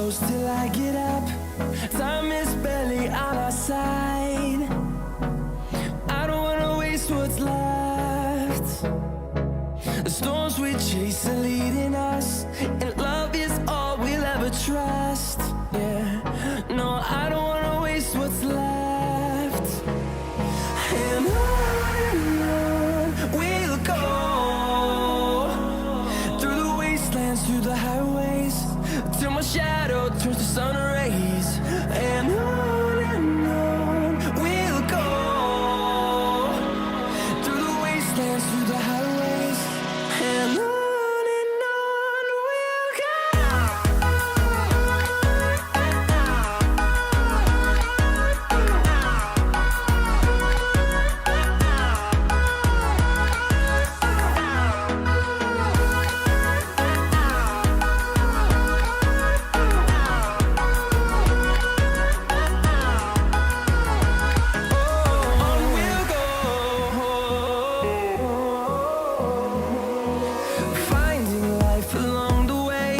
close till I get up. Time is barely on our side. I don't wanna waste what's left. The storms we chase are leading us, and love is all we'll ever trust. Yeah, no, I don't wanna waste what's left. And on we'll go, through the wastelands, through the highways, till my shadow turns to sun rays. And on we'll go, through the wastelands, through the highways, and on we'll go. Finding life along the way,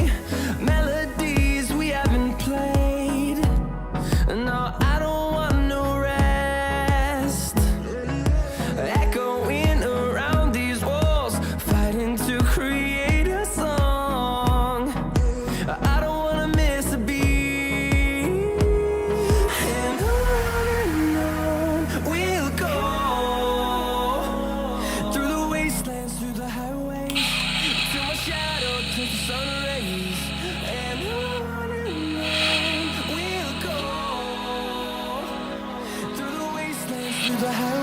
melodies we haven't played. No, I don't want no rest. Echoing around these walls, fighting to create a song. I don't wanna miss a beat. And on we'll go, through the wastelands, through the highways, till my shadow turns to sun rays. And on we'll go, through the wastelands, through the highways.